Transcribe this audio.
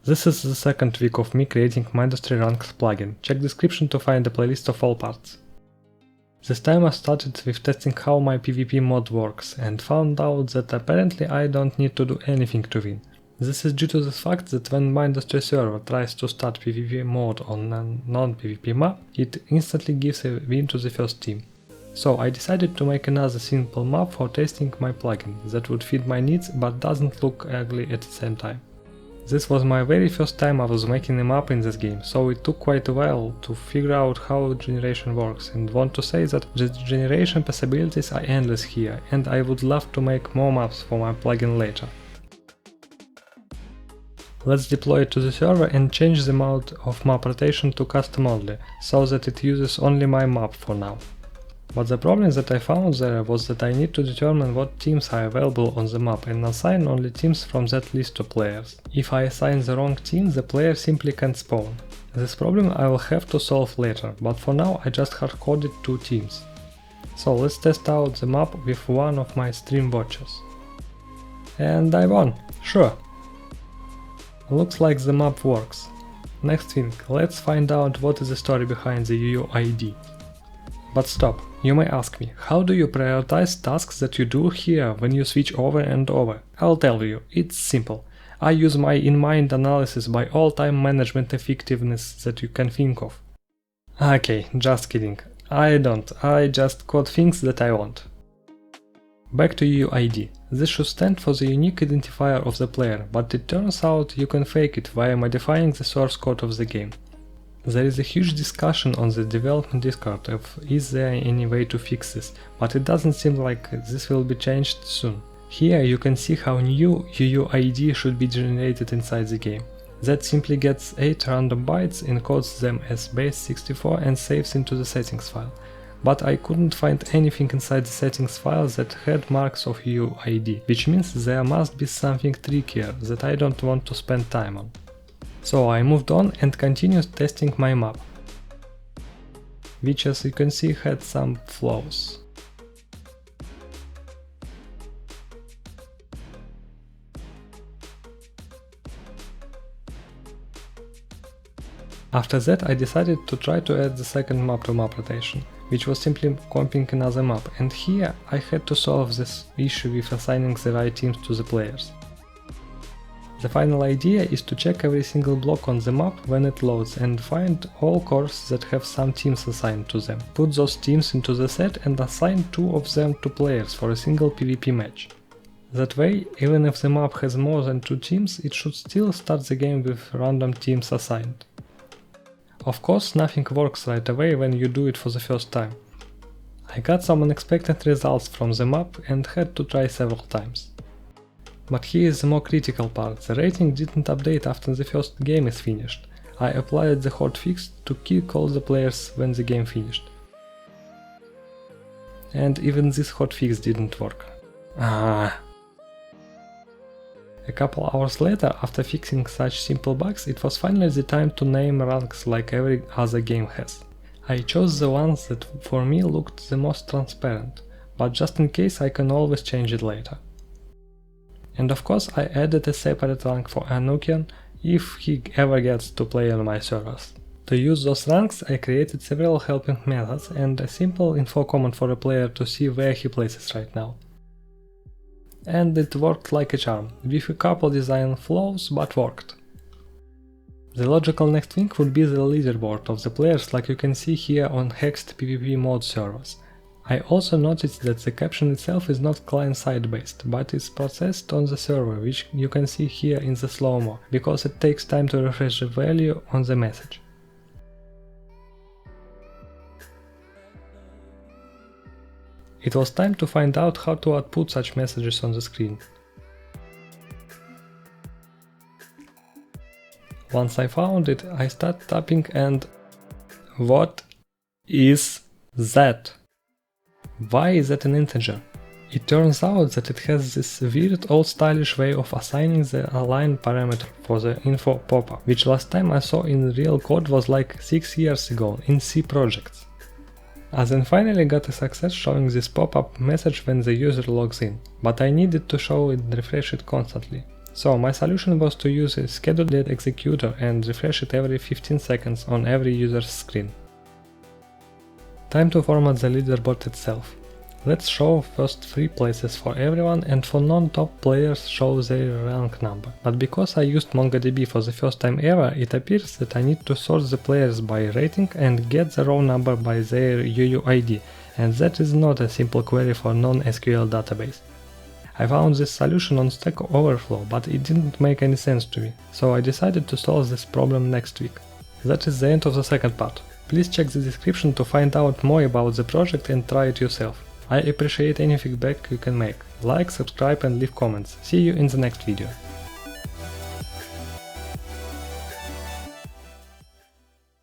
This is the second week of me creating Mindustry Ranked plugin. Check description to find a playlist of all parts. This time I started with testing how my PvP mod works and found out that apparently I don't need to do anything to win. This is due to the fact that when Mindustry server tries to start PvP mode on a non-PvP map, it instantly gives a win to the first team. So I decided to make another simple map for testing my plugin that would fit my needs but doesn't look ugly at the same time. This was my very first time I was making a map in this game, so it took quite a while to figure out how generation works, and want to say that the generation possibilities are endless here, and I would love to make more maps for my plugin later. Let's deploy it to the server and change the mode of map rotation to custom only, so that it uses only my map for now. But the problem that I found there was that I need to determine what teams are available on the map and assign only teams from that list to players. If I assign the wrong team, the player simply can't spawn. This problem I will have to solve later, but for now I just hard-coded 2 teams. So let's test out the map with one of my stream watchers. And I won! Sure! Looks like the map works. Next thing, let's find out what is the story behind the uuid. But stop, you may ask me, how do you prioritize tasks that you do here when you switch over and over? I'll tell you, it's simple. I use my in-mind analysis by all time management effectiveness that you can think of. Okay, just kidding. I don't, I just code things that I want. Back to uuid. This should stand for the unique identifier of the player, but it turns out you can fake it via modifying the source code of the game. There is a huge discussion on the development Discord of is there any way to fix this, but it doesn't seem like this will be changed soon. Here you can see how new uuid should be generated inside the game. That simply gets 8 random bytes, encodes them as base64 and saves into the settings file. But I couldn't find anything inside the settings file that had marks of uuid, which means there must be something trickier that I don't want to spend time on. So I moved on and continued testing my map, which as you can see had some flaws. After that I decided to try to add the second map to map rotation, which was simply comping another map, and here I had to solve this issue with assigning the right teams to the players. The final idea is to check every single block on the map when it loads and find all cores that have some teams assigned to them. Put those teams into the set and assign 2 of them to players for a single PvP match. That way, even if the map has more than 2 teams, it should still start the game with random teams assigned. Of course, nothing works right away when you do it for the first time. I got some unexpected results from the map and had to try several times. But here is the more critical part. The rating didn't update after the first game is finished. I applied the hotfix to kick all the players when the game finished. And even this hotfix didn't work. A couple hours later, after fixing such simple bugs, it was finally the time to name ranks like every other game has. I chose the ones that for me looked the most transparent, but just in case I can always change it later. And of course I added a separate rank for Anukian if he ever gets to play on my servers. To use those ranks I created several helping methods and a simple info command for a player to see where he places right now. And it worked like a charm, with a couple design flaws, but worked. The logical next thing would be the leaderboard of the players like you can see here on hexed PvP mod servers. I also noticed that the caption itself is not client-side based, but is processed on the server, which you can see here in the slow-mo, because it takes time to refresh the value on the message. It was time to find out how to output such messages on the screen. Once I found it, I started tapping and... what is that? Why is that an integer? It turns out that it has this weird old stylish way of assigning the align parameter for the info pop-up, which last time I saw in real code was like 6 years ago in C projects. I then finally got a success showing this pop-up message when the user logs in, but I needed to show it and refresh it constantly. So my solution was to use a scheduled executor and refresh it every 15 seconds on every user's screen. Time to format the leaderboard itself. Let's show first 3 places for everyone, and for non-top players show their rank number. But because I used MongoDB for the first time ever, it appears that I need to sort the players by rating and get the row number by their uuid, and that is not a simple query for non-SQL database. I found this solution on Stack Overflow, but it didn't make any sense to me, so I decided to solve this problem next week. That is the end of the second part. Please check the description to find out more about the project and try it yourself. I appreciate any feedback you can make. Like, subscribe and leave comments. See you in the next video.